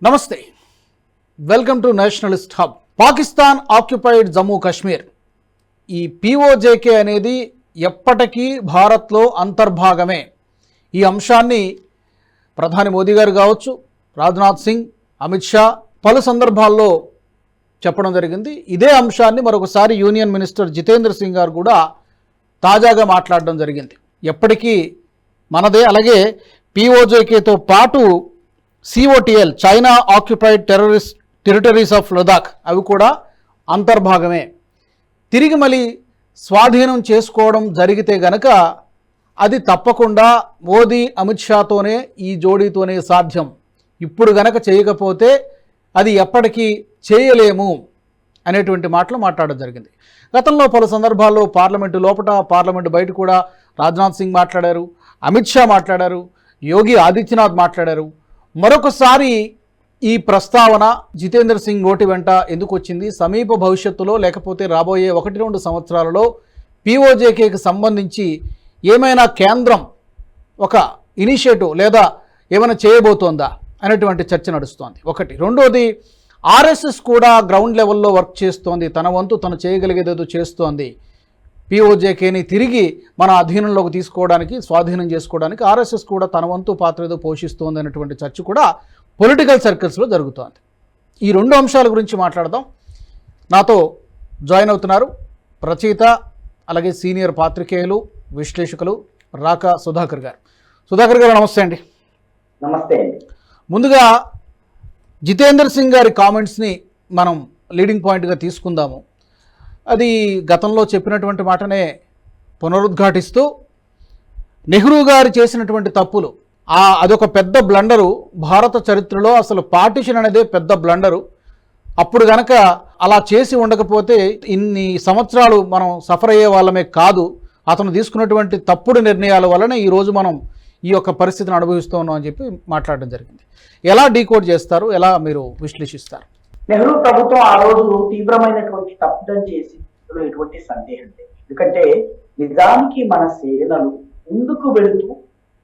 నమస్తే, welcome to Nationalist hub. Pakistan occupied Jammu Kashmir, ఈ PoJK అనేది ఎప్పటికీ భారత్లో అంతర్భాగమే. ఈ అంశాన్ని ప్రధాని మోదీ గారు కావచ్చు, రాజ్నాథ్ సింగ్, అమిత్ షా పలు సందర్భాల్లో చెప్పడం జరిగింది. ఇదే అంశాన్ని మరొకసారి యూనియన్ మినిస్టర్ జితేంద్ర సింగ్ గారు కూడా తాజాగా మాట్లాడడం జరిగింది. ఎప్పటికీ మనదే, అలాగే పీఓజేకేతో పాటు COTL, China occupied territories of Ladakh, అవి కూడా అంతర్భాగమే. తిరిగి మళ్ళీ స్వాధీనం చేసుకోవడం జరిగితే గనక అది తప్పకుండా మోదీ అమిత్ షాతోనే, ఈ జోడీతోనే సాధ్యం. ఇప్పుడు గనక చేయకపోతే అది ఎప్పటికీ చేయలేము అనేటువంటి మాటలు మాట్లాడడం జరిగింది. గతంలో పలు సందర్భాల్లో పార్లమెంటు లోపల, పార్లమెంటు బయట కూడా రాజ్నాథ్ సింగ్ మాట్లాడారు, అమిత్ షా మాట్లాడారు, యోగి ఆదిత్యనాథ్ మాట్లాడారు. మరొకసారి ఈ ప్రస్తావన జితేంద్ర సింగ్ నోటి వెంట ఎందుకు వచ్చింది? సమీప భవిష్యత్తులో లేకపోతే రాబోయే 1-2 సంవత్సరాలలో పీఓజేకేకి సంబంధించి ఏమైనా కేంద్రం ఒక ఇనిషియేటివ్ లేదా ఏమైనా చేయబోతోందా అనేటువంటి చర్చ నడుస్తోంది. ఒకటి. రెండోది, ఆర్ఎస్ఎస్ కూడా గ్రౌండ్ లెవెల్లో వర్క్ చేస్తోంది, తన వంతు తను చేయగలిగేదేదో చేస్తోంది. పీఓజేకేని తిరిగి మన అధీనంలోకి తీసుకోవడానికి, స్వాధీనం చేసుకోవడానికి ఆర్ఎస్ఎస్ కూడా తన వంతు పాత్ర ఏదో పోషిస్తోంది అనేటువంటి చర్చ కూడా పొలిటికల్ సర్కిల్స్లో జరుగుతోంది. ఈ 2 అంశాల గురించి మాట్లాడదాం. నాతో జాయిన్ అవుతున్నారు రచయిత, అలాగే సీనియర్ పాత్రికేయులు, విశ్లేషకులు రాకా సుధాకర్ గారు. సుధాకర్ గారు నమస్తే అండి. నమస్తే అండి. ముందుగా జితేంద్ర సింగ్ గారి కామెంట్స్ని మనం లీడింగ్ పాయింట్గా తీసుకుందాము. అది గతంలో చెప్పినటువంటి మాటనే పునరుద్ఘాటిస్తూ, నెహ్రూ గారు చేసినటువంటి తప్పులు, అదొక పెద్ద బ్లండరు భారత చరిత్రలో. అసలు పార్టిషన్ అనేదే పెద్ద బ్లండరు. అప్పుడు గనక అలా చేసి ఉండకపోతే ఇన్ని సంవత్సరాలు మనం సఫర్ అయ్యే వాళ్ళమే కాదు, అతను తీసుకున్నటువంటి తప్పుడు నిర్ణయాల వలన ఈరోజు మనం ఈ యొక్క పరిస్థితిని అనుభవిస్తూ ఉన్నాం అని చెప్పి మాట్లాడడం జరిగింది. ఎలా డీకోడ్ చేస్తారు, ఎలా మీరు విశ్లేషిస్తారు? నెహ్రూ ప్రభుత్వం ఆ రోజు తీవ్రమైనటువంటి తప్పుదం చేసి ఎటువంటి సందేహం లేదు. ఎందుకంటే నిజానికి మన సేనలు ముందుకు వెళుతూ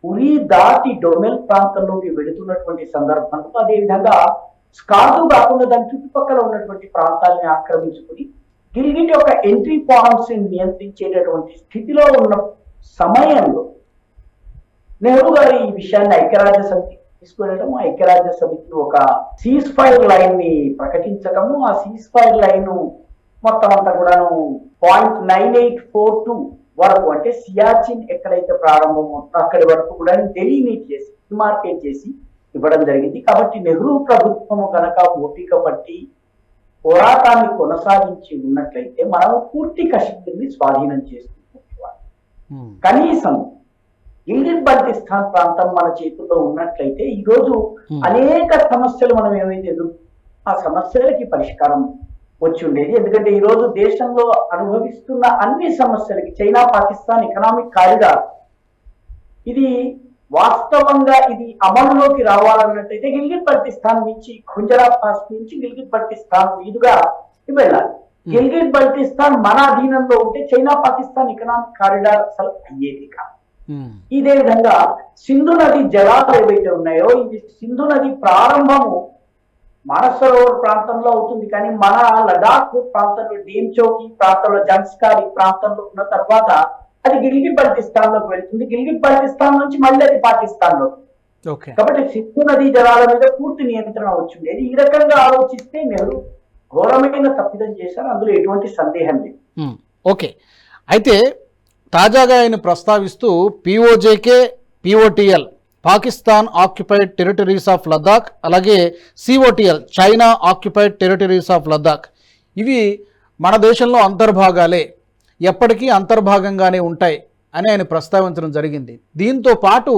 ఉరి దాటి డొమెల్ ప్రాంతంలోకి వెళుతున్నటువంటి సందర్భంలో, అదేవిధంగా స్కార్దు కాకుండా దాని చుట్టుపక్కల ఉన్నటువంటి ప్రాంతాలని ఆక్రమించుకుని గిల్గిట్ యొక్క ఎంట్రీ పాయింట్స్ నియంత్రించేటటువంటి స్థితిలో ఉన్న సమయంలో నెహ్రూ గారు ఈ విషయాన్ని ఐక్యరాజ్య సమితి తీసుకువెళ్ళడం, ఐక్యరాజ్య సమితి ఒక సీజ్ ఫైర్ లైన్ ని ప్రకటించడము, ఆ సీజ్ ఫైర్ లైన్ మొత్తం అంతా కూడాను 0.9842 వరకు, అంటే సియాచిన్ ఎక్కడైతే ప్రారంభమో అక్కడి వరకు కూడా డెలిమిట్ చేసి, డిమార్కేట్ చేసి ఇవ్వడం జరిగింది. కాబట్టి నెహ్రూ ప్రభుత్వము కనుక ఓపిక పట్టి పోరాటాన్ని కొనసాగించి ఉన్నట్లయితే మనం పూర్తి కశ్మీర్ని స్వాధీనం చేసుకుంటున్నాం. కనీసం గిల్గిట్ బల్టిస్తాన్ ప్రాంతం మన చేతుల్లో ఉన్నట్లయితే ఈరోజు అనేక సమస్యలు మనం ఏవైతే ఆ సమస్యలకి పరిష్కారం వచ్చి ఉండేది. ఎందుకంటే ఈరోజు దేశంలో అనుభవిస్తున్న అన్ని సమస్యలకి చైనా పాకిస్తాన్ ఎకనామిక్ కారిడార్, ఇది వాస్తవంగా ఇది అమలులోకి రావాలన్నట్టయితే గిల్గిట్ బల్టిస్తాన్ నుంచి, గుజరాత్ పాస్ నుంచి గిల్గిట్ బల్టిస్తాన్ మీదుగా వెళ్ళాలి. గిల్గిట్ బల్టిస్తాన్ మన అధీనంలో ఉంటే చైనా పాకిస్తాన్ ఎకనామిక్ కారిడార్ అసలు అయ్యేది కాదు. ఇదే విధంగా సింధు నది జలాలు ఏవైతే ఉన్నాయో, ఇది సింధు నది ప్రారంభము మానసరోవర్ ప్రాంతంలో అవుతుంది, కానీ మన లడాక్ ప్రాంతంలో, డీమ్చౌకి ప్రాంతంలో, జన్స్కారీ ప్రాంతంలో ఉన్న తర్వాత అది గిల్గిట్ బల్టిస్తాన్ లోకి వెళ్తుంది. గిల్గిట్ బల్టిస్తాన్ నుంచి మళ్ళీ అది పాకిస్తాన్ లో. కాబట్టి సింధు నదీ జలాల మీద పూర్తి నియంత్రణ వచ్చిండేది. ఈ రకంగా ఆలోచిస్తే నెహ్రూ ఘోరమైన తప్పిదం చేశారు, అందులో ఎటువంటి సందేహం లేదు. ఓకే, అయితే తాజాగా ఆయన ప్రస్తావిస్తూ POJK, POTL, Pakistan occupied territories of Ladakh, అలాగే COTL, China occupied territories of Ladakh, ఇవి మన దేశంలో అంతర్భాగాలే, ఎప్పటికీ అంతర్భాగంగానే ఉంటాయి అని ఆయన ప్రస్తావించడం జరిగింది. దీంతో పాటు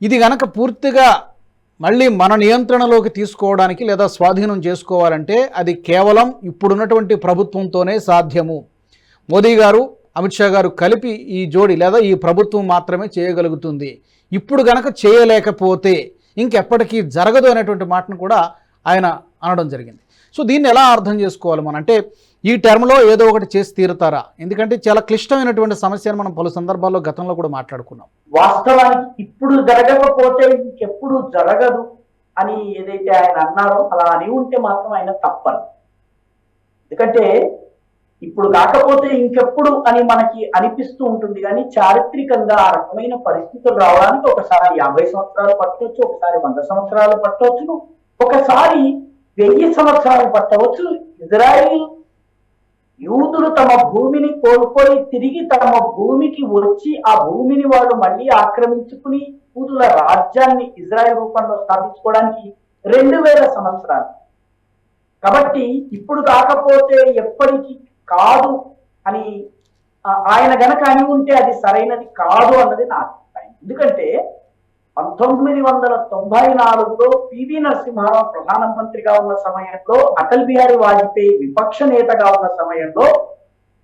ఇది గనక పూర్తిగా మళ్ళీ మన నియంత్రణలోకి తీసుకోవడానికి లేదా స్వాధీనం చేసుకోవాలంటే అది కేవలం ఇప్పుడున్నటువంటి ప్రభుత్వంతోనే సాధ్యము. మోదీ గారు, అమిత్ షా గారు కలిపి ఈ జోడి లేదా ఈ ప్రభుత్వం మాత్రమే చేయగలుగుతుంది. ఇప్పుడు గనక చేయలేకపోతే ఇంకెప్పటికీ జరగదు అనేటువంటి మాటను కూడా ఆయన అనడం జరిగింది. సో దీన్ని ఎలా అర్థం చేసుకోవాలి మనం? అంటే ఈ టర్మ్లో ఏదో ఒకటి చేసి తీరుతారా? ఎందుకంటే చాలా క్లిష్టమైనటువంటి సమస్యను మనం పలు సందర్భాల్లో గతంలో కూడా మాట్లాడుకున్నాం. వాస్తవానికి ఇప్పుడు జరగకపోతే ఇంకెప్పుడు జరగదు అని ఏదైతే ఆయన అన్నారో అలా అని ఉంటే మాత్రం ఆయన తప్పను. ఎందుకంటే ఇప్పుడు కాకపోతే ఇంకెప్పుడు అని మనకి అనిపిస్తూ ఉంటుంది, కానీ చారిత్రకంగా ఆ రకమైన పరిస్థితులు రావడానికి ఒకసారి 50 సంవత్సరాలు పట్టవచ్చు, ఒకసారి 100 సంవత్సరాలు పట్టవచ్చు, ఒకసారి 1000 సంవత్సరాలు పట్టవచ్చు. ఇజ్రాయిల్ యూదులు తమ భూమిని కోల్పోయి తిరిగి తమ భూమికి వచ్చి ఆ భూమిని వాళ్ళు మళ్ళీ ఆక్రమించుకుని యూదుల రాజ్యాన్ని ఇజ్రాయెల్ రూపంలో స్థాపించుకోవడానికి 2000 సంవత్సరాలు. కాబట్టి ఇప్పుడు కాకపోతే ఎప్పటికీ కాదు అని ఆయన గనక అని ఉంటే అది సరైనది కాదు అన్నది నా అభిప్రాయం. ఎందుకంటే 1994లో పివి నరసింహారావు ప్రధానమంత్రిగా ఉన్న సమయంలో, అటల్ బిహారీ వాజ్పేయి విపక్ష నేతగా ఉన్న సమయంలో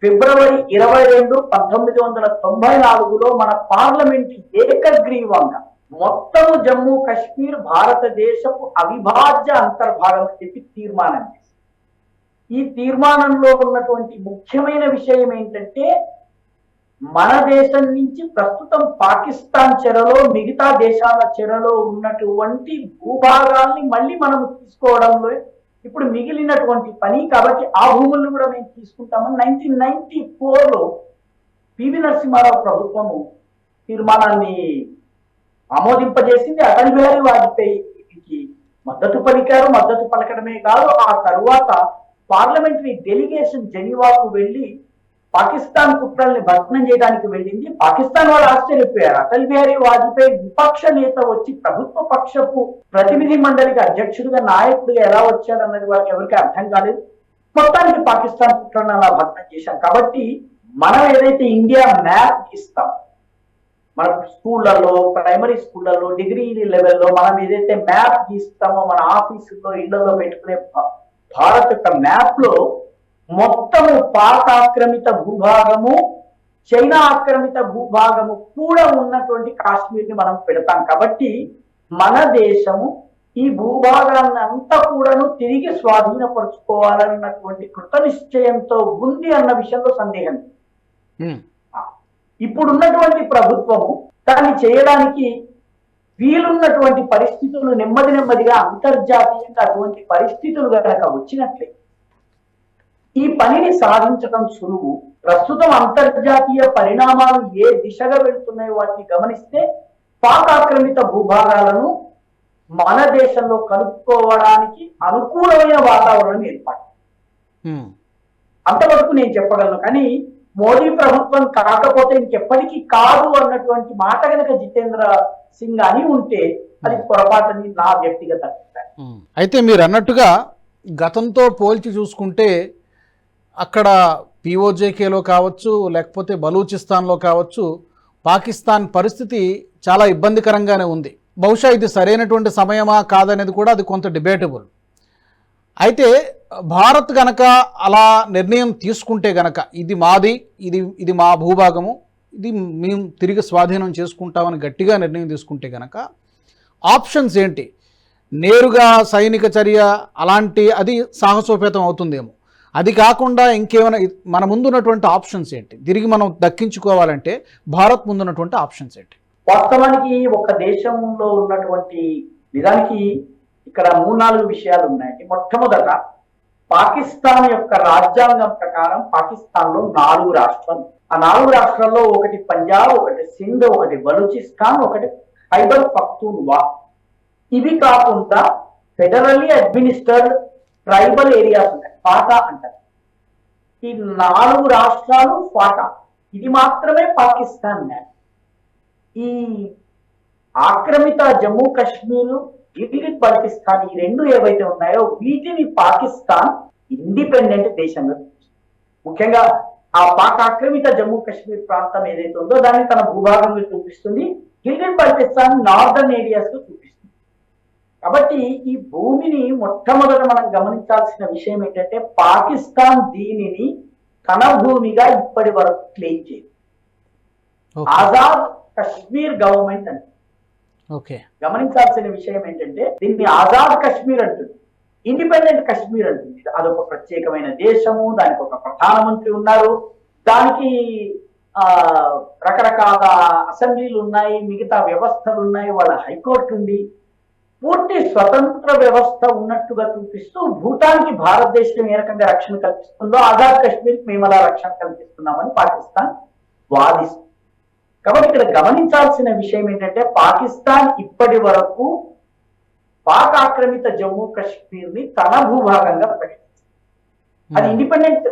ఫిబ్రవరి 22, 1994లో మన పార్లమెంట్ ఏకగ్రీవంగా మొత్తము జమ్మూ కాశ్మీర్ భారతదేశపు అవిభాజ్య అంతర్భాగం చెప్పి తీర్మానం చేసింది. ఈ తీర్మానంలో ఉన్నటువంటి ముఖ్యమైన విషయం ఏంటంటే, మన దేశం నుంచి ప్రస్తుతం పాకిస్తాన్ చెరలో మిగతా దేశాల చెరలో ఉన్నటువంటి భూభాగాల్ని మళ్ళీ మనం తీసుకోవడంలో ఇప్పుడు మిగిలినటువంటి పని. కాబట్టి ఆ భూములను కూడా మేము తీసుకుంటామని 1994లో పివి నరసింహారావు ప్రభుత్వము తీర్మానాన్ని ఆమోదింపజేసింది. అటల్ బిహారీ వాజ్పేయికి మద్దతు పలికారు. మద్దతు పలకడమే కాదు, ఆ తరువాత పార్లమెంటరీ డెలిగేషన్ జెనీవాకు వెళ్లి పాకిస్తాన్ కుట్రల్ని భగ్నం చేయడానికి వెళ్ళింది. పాకిస్తాన్ వాళ్ళు ఆశ్చర్యపోయారు. అటల్ బిహారీ వాజ్పేయి విపక్ష నేత వచ్చి ప్రభుత్వ పక్షపు ప్రతినిధి మండలికి అధ్యక్షుడిగా నాయకుడిగా ఎలా వచ్చాడన్నది వాళ్ళకి ఎవరికి అర్థం కాలేదు. మొత్తానికి పాకిస్తాన్ కుట్రను అలా భగ్నం చేశాం. కాబట్టి మనం ఏదైతే ఇండియా మ్యాప్ ఇస్తాం, మన స్కూళ్లలో, ప్రైమరీ స్కూళ్లలో, డిగ్రీ లెవెల్లో మనం ఏదైతే మ్యాప్ గీస్తామో, మన ఆఫీసుల్లో, ఇళ్లలో పెట్టుకునే భారత్ యొక్క మ్యాప్ లో మొత్తము పాక్ ఆక్రమిత భూభాగము, చైనా ఆక్రమిత భూభాగము కూడా ఉన్నటువంటి కాశ్మీర్ ని మనం పెడతాం. కాబట్టి మన దేశము ఈ భూభాగాన్ని అంతా కూడాను తిరిగి స్వాధీనపరుచుకోవాలన్నటువంటి కృత నిశ్చయంతో ఉంది అన్న విషయంలో సందేహం. ఇప్పుడున్నటువంటి ప్రభుత్వము దాన్ని చేయడానికి వీలున్నటువంటి పరిస్థితులు నెమ్మదిగా అంతర్జాతీయంగా అటువంటి పరిస్థితులు కనుక వచ్చినట్లే ఈ పనిని సాధించడం సులువు. ప్రస్తుతం అంతర్జాతీయ పరిణామాలు ఏ దిశగా వెళ్తున్నాయో వాటిని గమనిస్తే పాక్ ఆక్రమిత భూభాగాలను మన దేశంలో కలుపుకోవడానికి అనుకూలమైన వాతావరణం ఏర్పాటు. అంతవరకు నేను చెప్పగలను. కానీ మోడీ ప్రభుత్వం కాకపోతే ఇంకెప్పటికీ కాదు అన్నటువంటి మాట కనుక జితేంద్ర సింగ్ అని ఉంటే అది పొరపాటుని నా వ్యక్తిగత అభిప్రాయం. అయితే మీరు అన్నట్టుగా గతంతో పోల్చి చూసుకుంటే అక్కడ పిఓజేకేలో కావచ్చు, లేకపోతే బలూచిస్తాన్లో కావచ్చు, పాకిస్తాన్ పరిస్థితి చాలా ఇబ్బందికరంగానే ఉంది. బహుశా ఇది సరైనటువంటి సమయమా కాదనేది కూడా అది కొంత డిబేటబుల్. అయితే భారత్ గనక అలా నిర్ణయం తీసుకుంటే గనక ఇది మాది, ఇది మా భూభాగము, ఇది మేము తిరిగి స్వాధీనం చేసుకుంటామని గట్టిగా నిర్ణయం తీసుకుంటే గనక ఆప్షన్స్ ఏంటి? నేరుగా సైనిక చర్య అలాంటి అది సాహసోపేతం అవుతుందేమో. అది కాకుండా ఇంకేమైనా మన ముందున్నటువంటి ఆప్షన్స్ ఏంటి? తిరిగి మనం దక్కించుకోవాలంటే భారత్ ముందున్నటువంటి ఆప్షన్స్ ఏంటి? వాస్తవానికి ఒక దేశంలో ఉన్నటువంటి నిజానికి ఇక్కడ 3-4 విషయాలు ఉన్నాయి. మొట్టమొదట పాకిస్తాన్ యొక్క రాజ్యాంగం ప్రకారం పాకిస్తాన్ లో 4 రాష్ట్రాలు. ఆ 4 రాష్ట్రాల్లో ఒకటి పంజాబ్, ఒకటి సింధ్, ఒకటి బలూచిస్తాన్, ఒకటి ఖైబర్ పఖ్తూన్వా. ఇవి కాకుండా ఫెడరల్లీ అడ్మినిస్టర్డ్ ట్రైబల్ ఏరియాస్ ఉన్నాయి, ఫాటా అంటారు. ఈ 4 రాష్ట్రాలు ఫాటా, ఇది మాత్రమే పాకిస్తాన్ మ్యాప్. ఈ ఆక్రమిత జమ్మూ కాశ్మీర్, గిల్గిట్ బల్టిస్తాన్, ఈ 2 ఏవైతే ఉన్నాయో వీటిని పాకిస్తాన్ ఇండిపెండెంట్ దేశంగా, ముఖ్యంగా ఆ పాక్ ఆక్రమిత జమ్మూ కాశ్మీర్ ప్రాంతం ఏదైతే ఉందో దాన్ని తన భూభాగంగా చూపిస్తుంది. గిల్గిట్ బల్టిస్తాన్ నార్దర్న్ ఏరియాస్ గా చూపిస్తుంది. కాబట్టి ఈ భూమిని మొట్టమొదట మనం గమనించాల్సిన విషయం ఏంటంటే పాకిస్తాన్ దీనిని తన భూమిగా ఇప్పటి వరకు క్లెయిమ్ చేయదు. ఆజాద్ కశ్మీర్ గవర్నమెంట్ అంటే గమనించాల్సిన విషయం ఏంటంటే దీన్ని ఆజాద్ కశ్మీర్ అంటుంది, ఇండిపెండెంట్ కశ్మీర్ అంటుంది. అదొక ప్రత్యేకమైన దేశము, దానికి ఒక ప్రధానమంత్రి ఉన్నారు, దానికి రకరకాల అసెంబ్లీలు ఉన్నాయి, మిగతా వ్యవస్థలు ఉన్నాయి, వాళ్ళ హైకోర్టు ఉంది. పూర్తి స్వతంత్ర వ్యవస్థ ఉన్నట్టుగా చూపిస్తూ భూటాన్కి భారతదేశం ఏ రకంగా రక్షణ కల్పిస్తుందో ఆజాద్ కాశ్మీర్కి మేము అలా రక్షణ కల్పిస్తున్నామని పాకిస్తాన్ వాదిస్తుంది. కాబట్టి ఇక్కడ గమనించాల్సిన విషయం ఏంటంటే పాకిస్తాన్ ఇప్పటి వరకు పాక్ ఆక్రమిత జమ్మూ కాశ్మీర్ ని తన భూభాగంగా ప్రకటించింది. అది ఇండిపెండెంట్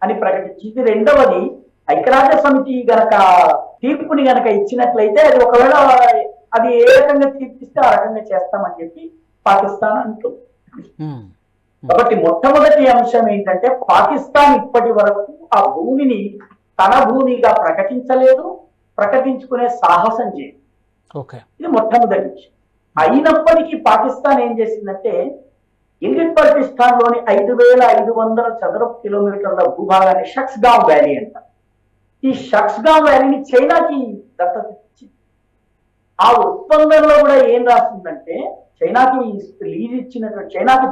అని ప్రకటించింది. రెండవది, ఐక్యరాజ్య సమితి గనక తీర్పుని గనక ఇచ్చినట్లయితే అది ఒకవేళ అది ఏ రకంగా తీర్పిస్తే ఆ రకంగా చేస్తామని చెప్పి పాకిస్తాన్ అంటుంది. కాబట్టి మొట్టమొదటి అంశం ఏంటంటే పాకిస్తాన్ ఇప్పటి వరకు ఆ భూమిని తన భూమిగా ప్రకటించలేదు, ప్రకటించుకునే సాహసం చేయదు. ఇది మొట్టమొదటి విషయం. అయినప్పటికీ పాకిస్తాన్ ఏం చేసిందంటే గిల్గిట్ బల్టిస్తాన్ లోని 5,500 చదరపు కిలోమీటర్ల భూభాగాన్ని షక్స్గావ్ వ్యాలీ అంటారు. ఈ షక్స్గావ్ వ్యాలీని చైనాకి దత్తత ఇచ్చింది. ఆ ఒప్పందంలో కూడా ఏం రాసిందంటే చైనాకి లీజ్ ఇచ్చినటువంటి చైనాకి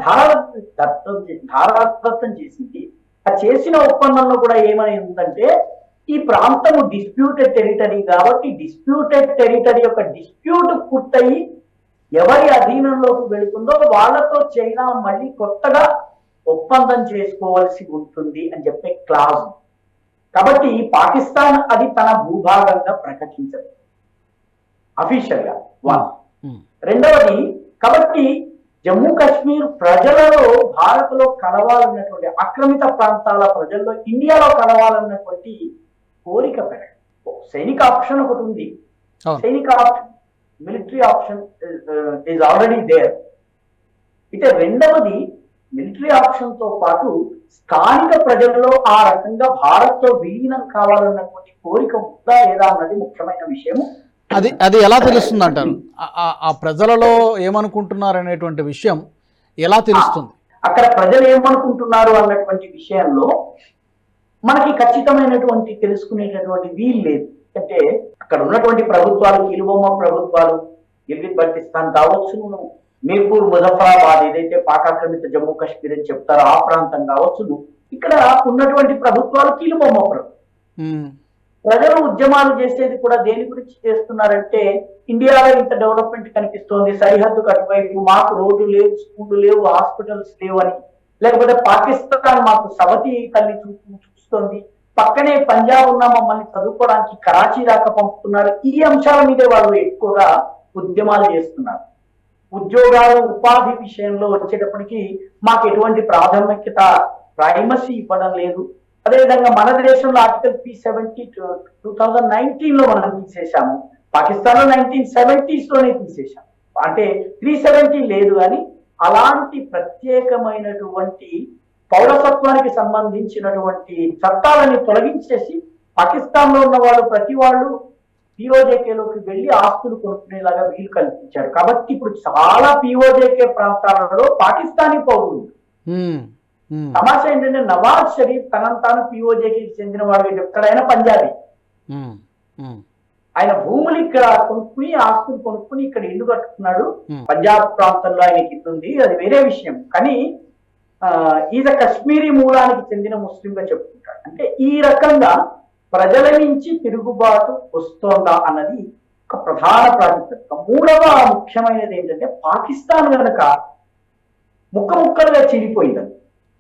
ధారాదత్తం చేసింది. ఆ చేసిన ఒప్పందంలో కూడా ఏమని ఉందంటే ఈ ప్రాంతము డిస్ప్యూటెడ్ టెరిటరీ కాబట్టి డిస్ప్యూటెడ్ టెరిటరీ యొక్క డిస్ప్యూట్ పూర్తయి ఎవరి అధీనంలోకి వెళుతుందో వాళ్ళతో చైనా మళ్ళీ కొత్తగా ఒప్పందం చేసుకోవాల్సి ఉంటుంది అని చెప్పే క్లాజ్. కాబట్టి పాకిస్తాన్ అది తన భూభాగంగా ప్రకటించదు అఫీషియల్ గా. రెండవది, కాబట్టి జమ్మూ కాశ్మీర్ ప్రజలలో భారత్లో కలవాలన్నటువంటి ఆక్రమిత ప్రాంతాల ప్రజల్లో ఇండియాలో కలవాలన్నటువంటి కోరిక పెరగదు. సైనిక ఆప్షన్ ఒకటి ఉంది, సైనిక option, military option is already there. అయితే రెండవది, మిలిటరీ ఆప్షన్ తో పాటు స్థానిక ప్రజల్లో ఆ రకంగా భారత్ తో విలీనం కావాలన్నటువంటి కోరిక ఉందా లేదా అన్నది ముఖ్యమైన విషయం. అది ఎలా తెలుస్తుంది అంటారు? ఆ ప్రజలలో ఏమనుకుంటున్నారు అనేటువంటి విషయం ఎలా తెలుస్తుంది? అక్కడ ప్రజలు ఏమనుకుంటున్నారు అన్నటువంటి విషయంలో మనకి ఖచ్చితమైనటువంటి తెలుసుకునేటటువంటి వీలు లేదు. అంటే అక్కడ ఉన్నటువంటి ప్రభుత్వాలు, కీలుబొమ్మ ప్రభుత్వాలు, గిల్గిట్ బల్టిస్తాన్ కావచ్చు, మీర్పూర్ ముజఫరాబాద్ ఏదైతే పాకాక్రమిత జమ్మూ కాశ్మీర్ అని చెప్తారో ఆ ప్రాంతం కావచ్చు, ఇక్కడ ఉన్నటువంటి ప్రభుత్వాలు కీలుబొమ్మ ప్రభుత్వం. ప్రజలు ఉద్యమాలు చేసేది కూడా దేని గురించి చేస్తున్నారంటే ఇండియాలో ఇంత డెవలప్మెంట్ కనిపిస్తోంది, సరిహద్దు అటువైపు మాకు రోడ్డు లేవు, స్కూళ్ళు లేవు, హాస్పిటల్స్ లేవు అని, లేకపోతే పాకిస్తాన్ మాకు సవతి తల్లి చూస్తుంది, పక్కనే పంజాబ్ ఉన్న మమ్మల్ని చదువుకోవడానికి కరాచీ దాకా పంపుతున్నారు. ఈ అంశాల మీదే వాళ్ళు ఎక్కువగా ఉద్యమాలు చేస్తున్నారు. ఉద్యోగాలు, ఉపాధి విషయంలో వచ్చేటప్పటికి మాకు ఎటువంటి ప్రాధాన్యత, ప్రైమసీ ఇవ్వడం లేదు. అదేవిధంగా మన దేశంలో ఆర్టికల్ 370 2019 లో మనం తీసేశాము, పాకిస్తాన్ లో 1970s లోనే తీసేశాము. అంటే 370 లేదు అని అలాంటి ప్రత్యేకమైనటువంటి పౌరసత్వానికి సంబంధించినటువంటి చట్టాలని తొలగించేసి పాకిస్తాన్ లో ఉన్న వాళ్ళు ప్రతి వాళ్ళు పిఓజేకేలోకి వెళ్లి ఆస్తులు కొనుక్కునేలాగా వీలు కల్పించారు. కాబట్టి ఇప్పుడు చాలా పిఓజేకే ప్రాంతాలలో పాకిస్తానీ పౌరులు. తమాషా ఏంటంటే నవాజ్ షరీఫ్ తనను తాను పిఓజేకి చెందిన వాడు ఎక్కడైనా పంజాబీ. ఆయన భూములు ఇక్కడ కొనుక్కుని ఆస్తులు కొనుక్కుని ఇక్కడ ఇల్లు కట్టుకున్నాడు. పంజాబ్ ప్రాంతంలో ఆయనకి ఇల్లు ఉంది, అది వేరే విషయం. కానీ ఈయన కశ్మీరీ మూలానికి చెందిన ముస్లింగా చెప్పుకుంటాడు. అంటే ఈ రకంగా ప్రజల నుంచి తిరుగుబాటు వస్తోందా అన్నది ఒక ప్రధాన ప్రాతిపదిక. మూడవ ముఖ్యమైనది ఏంటంటే పాకిస్తాన్ కనుక ముక్కలుగా చీలిపోయింది.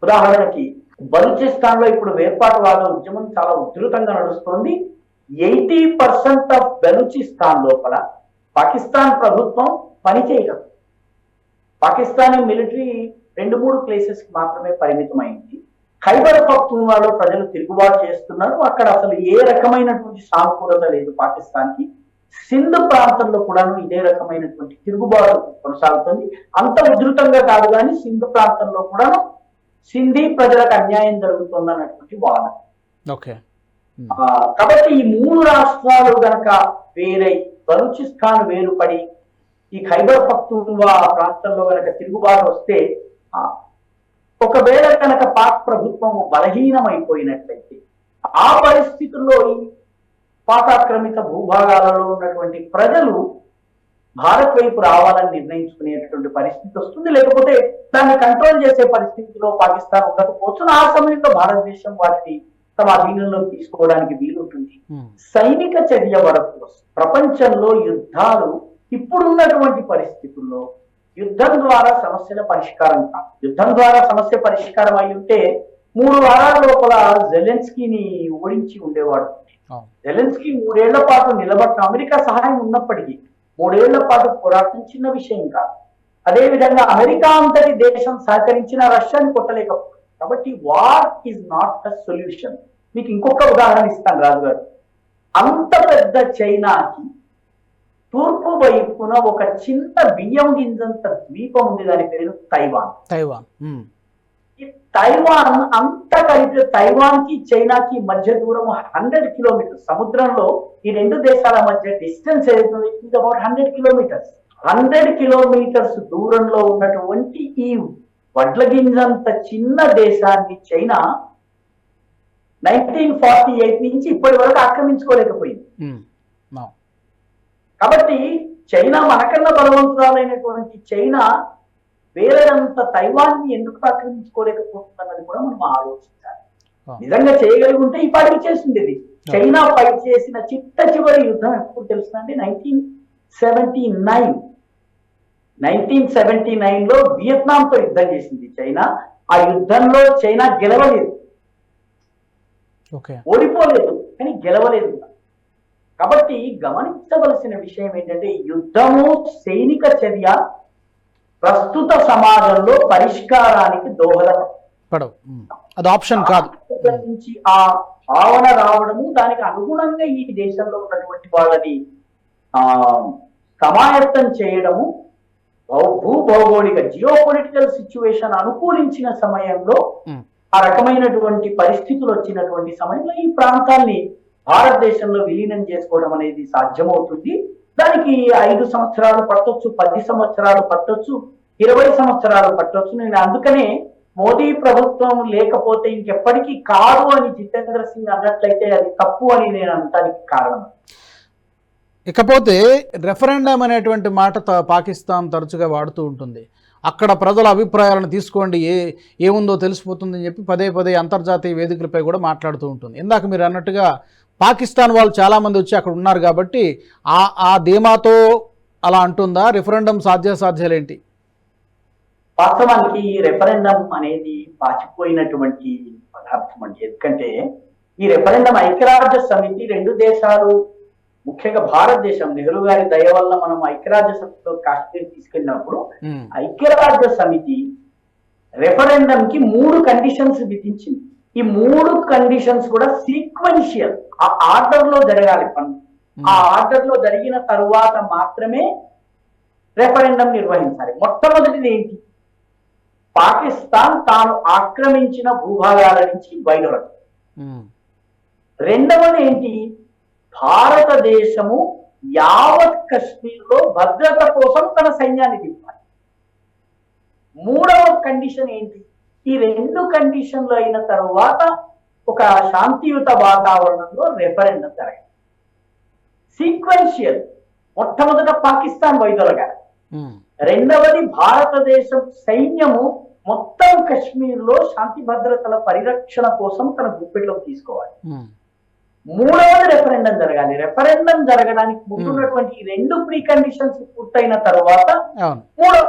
ఉదాహరణకి బలూచిస్తాన్ లో ఇప్పుడు వేర్పాటువాద ఉద్యమం చాలా ఉధృతంగా నడుస్తోంది. 80% ఆఫ్ బలూచిస్తాన్ లోపల పాకిస్తాన్ ప్రభుత్వం పనిచేయడం, పాకిస్తానీ మిలిటరీ 2-3 ప్లేసెస్ కి మాత్రమే పరిమితమైంది. ఖైబర్ పఖ్తూన్వాలో ప్రజలు తిరుగుబాటు చేస్తున్నారు. అక్కడ అసలు ఏ రకమైనటువంటి సానుకూలత లేదు పాకిస్తాన్ కి. సింధ్ ప్రాంతంలో కూడా ఇదే రకమైనటువంటి తిరుగుబాటు కొనసాగుతుంది. అంత ఉధృతంగా కాదు కానీ సింధ్ ప్రాంతంలో కూడా సింధీ ప్రజలకు అన్యాయం జరుగుతుంది అన్నటువంటి వాదన. కాబట్టి ఈ 3 రాష్ట్రాలు గనక వేరై బలూచిస్తాన్ వేరుపడి ఈ ఖైబర్ పఖ్తూన్వా ప్రాంతంలో గనక తిరుగుబాటు వస్తే, ఒకవేళ కనుక పాక్ ప్రభుత్వం బలహీనమైపోయినట్లయితే ఆ పరిస్థితుల్లో ఈ పాక్ ఆక్రమిత భూభాగాలలో ఉన్నటువంటి ప్రజలు భారత్ వైపు రావాలని నిర్ణయించుకునేటటువంటి పరిస్థితి వస్తుంది. లేకపోతే దాన్ని కంట్రోల్ చేసే పరిస్థితిలో పాకిస్తాన్ ఉండకపోవచ్చు. ఆ సమయంలో భారతదేశం వాటిని తమ అధీనంలో తీసుకోవడానికి వీలుంటుంది. సైనిక చర్య వరకు ప్రపంచంలో యుద్ధాలు ఇప్పుడున్నటువంటి పరిస్థితుల్లో యుద్ధం ద్వారా సమస్యల పరిష్కారం కాదు. యుద్ధం ద్వారా సమస్య పరిష్కారం అయి ఉంటే 3 వారాల లోపల జెలెన్స్కీని ఓడించి ఉండేవాడు. జెలెన్స్కీ 3 ఏళ్ల పాటు నిలబడిన అమెరికా సహాయం ఉన్నప్పటికీ 3 ఏళ్ల పాటు పోరాటం చిన్న విషయం కాదు. అదేవిధంగా అమెరికా అంతటి దేశం సహకరించిన రష్యాని కొట్టలేకపోతుంది. కాబట్టి war is not the solution. మీకు ఇంకొక ఉదాహరణ ఇస్తాను రాజు గారు. అంత పెద్ద చైనాకి తూర్పు వైపున ఒక చిన్న బియ్యం గింజంత ద్వీపం ఉంది, దాని పేరు తైవాన్. ఈ తైవాన్ అంత కలిపి తైవాన్ కి చైనాకి మధ్య దూరం 100 కిలోమీటర్స్. సముద్రంలో ఈ 2 దేశాల మధ్య డిస్టెన్స్ ఏదైతుంది ఇది అబౌట్ 100 కిలోమీటర్స్. 100 కిలోమీటర్స్ దూరంలో ఉన్నటువంటి ఈ వడ్ల గింజంత చిన్న దేశాన్ని చైనా 1948 నుంచి ఇప్పటి వరకు ఆక్రమించుకోలేకపోయింది. కాబట్టి చైనా మనకన్నా బలవంతురాలైనటువంటి చైనా వేరేంత తైవాన్ని ఎందుకు ఆక్రమించుకోలేకపోతుందన్నది కూడా మనం ఆలోచించాలి. నిజంగా చేయగలిగి ఉంటే ఈ పాటికి చేసిండేది. చైనా ఫైట్ చేసిన చిట్ట చివరి యుద్ధం ఎప్పుడు తెలుస్తుందంటే 1979లో వియత్నాంతో యుద్ధం చేసింది చైనా. ఆ యుద్ధంలో చైనా గెలవలేదు, ఓడిపోలేదు, కానీ గెలవలేదు. కాబట్టి గమనించవలసిన విషయం ఏంటంటే యుద్ధము సైనిక చర్య ప్రస్తుత సమాజంలో పరిష్కారానికి దోహదపడవు. అది ఆప్షన్ కాదు. నుంచి ఆ భావన రావడము, దానికి అనుగుణంగా ఈ దేశంలో ఉన్నటువంటి వాళ్ళని సమాయత్తం చేయడము, భూభౌగోళిక జియోపొలిటికల్ సిచ్యువేషన్ అనుకూలించిన సమయంలో ఆ రకమైనటువంటి పరిస్థితులు వచ్చినటువంటి సమయంలో ఈ ప్రాంతాన్ని భారతదేశంలో విలీనం చేసుకోవడం అనేది సాధ్యమవుతుంది. దానికి 5 సంవత్సరాలు పట్టొచ్చు, 10 సంవత్సరాలు పట్టొచ్చు, 20 సంవత్సరాలు పట్టొచ్చు. నేను అందుకనే మోదీ ప్రభుత్వం లేకపోతే ఇంకెప్పటికీ కాదు అని జితేంద్ర సింగ్ అన్నట్లయితే అది తప్పు అని నేను అనడానికి కారణం. ఇకపోతే రెఫరెండం అనేటువంటి మాట పాకిస్తాన్ తరచుగా వాడుతూ ఉంటుంది. అక్కడ ప్రజల అభిప్రాయాలను తీసుకోండి, ఏముందో తెలిసిపోతుందని చెప్పి పదే అంతర్జాతీయ వేదికలపై కూడా మాట్లాడుతూ ఉంటుంది. ఇందాక మీరు అన్నట్టుగా పాకిస్తాన్ వాళ్ళు చాలామంది వచ్చి అక్కడ ఉన్నారు కాబట్టి ఆ ధీమాతో అలా అంటుందా? రెఫరెండం సాధ్యాసాధ్యాలేంటి? వాస్తవానికి ఈ రెఫరెండం అనేది పాచిపోయినటువంటి పదార్థం అండి. ఎందుకంటే ఈ రెఫరెండం ఐక్యరాజ్య సమితి 2 దేశాలు, ముఖ్యంగా భారతదేశం నెహ్రూ గారి దయ వల్ల మనం ఐక్యరాజ్య సమితిలో కాశ్మీర్ తీసుకెళ్ళినప్పుడు ఐక్యరాజ్య సమితి రెఫరెండం కి 3 కండిషన్స్ విధించింది. ఈ 3 కండిషన్స్ కూడా సీక్వెన్షియల్, ఆ ఆర్డర్ లో జరగాలి పనులు. ఆ ఆర్డర్ లో జరిగిన తరువాత మాత్రమే రెఫరెండం నిర్వహించాలి. మొట్టమొదటిది ఏంటి? పాకిస్తాన్ తాను ఆక్రమించిన భూభాగాల నుంచి బయలుదేరడం. రెండవది ఏంటి? భారతదేశము యావత్ కశ్మీర్ లో భద్రత కోసం తన సైన్యాన్ని దింపాలి. మూడవ కండిషన్ ఏంటి? ఈ 2 కండిషన్లు అయిన తరువాత ఒక శాంతియుత వాతావరణంలో రెఫరెండం జరగాలి. సీక్వెన్షియల్, మొట్టమొదట పాకిస్తాన్ వైదొలగాలి. రెండవది భారతదేశం సైన్యము మొత్తం కశ్మీర్ లో శాంతి భద్రతల పరిరక్షణ కోసం తన గుప్పెట్లోకి తీసుకోవాలి. మూడవది రెఫరెండం జరగాలి. రెఫరెండం జరగడానికి ముందున్నటువంటి ఈ 2 ప్రీ కండిషన్స్ పూర్తయిన తర్వాత మూడవ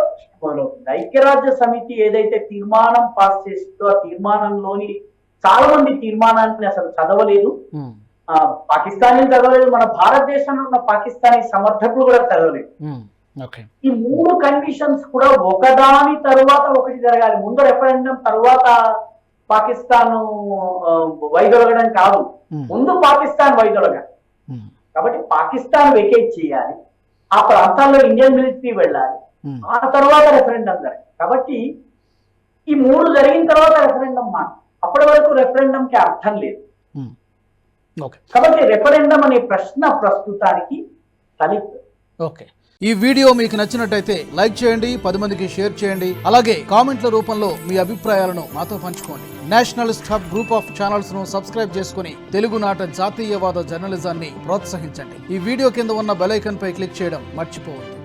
ఐక్యరాజ్య సమితి ఏదైతే తీర్మానం పాస్ చేసిందో ఆ తీర్మానంలోని చాలా మంది తీర్మానాన్ని అసలు చదవలేదు. పాకిస్తానీ చదవలేదు, మన భారతదేశంలో ఉన్న పాకిస్తానీ సమర్థకులు కూడా చదవలేదు. ఈ 3 కండిషన్స్ కూడా ఒకదాని తరువాత ఒకటి జరగాలి. ముందు రెఫరెండం తరువాత పాకిస్తాన్ వైదొలగడం కాదు, ముందు పాకిస్తాన్ వైదొలగాలి. కాబట్టి పాకిస్తాన్ వెకేట్ చేయాలి, ఆ ప్రాంతాల్లో ఇండియన్ మిలిటరీ వెళ్ళాలి, ఆ తర్వాత రెఫరెండం జరగాలి. కాబట్టి ఈ 3 జరిగిన తర్వాత రెఫరెండం మాట, అప్పటి వరకు రెఫరెండం కి అర్థం లేదు. కాబట్టి రెఫరెండం అనే ప్రశ్న ప్రస్తుతానికి తలెత్తు. ఓకే, ఈ వీడియో మీకు నచ్చినట్టయితే లైక్ చేయండి, 10 మందికి షేర్ చేయండి. అలాగే కామెంట్ల రూపంలో మీ అభిప్రాయాలను మాతో పంచుకోండి. Nationalist hub group of channels ను సబ్స్క్రైబ్ చేసుకుని తెలుగునాట జాతీయవాద జర్నలిజాన్ని ప్రోత్సహించండి. ఈ వీడియో కింద ఉన్న బెల్ ఐకాన్ పై క్లిక్ చేయడం మర్చిపోవద్దు.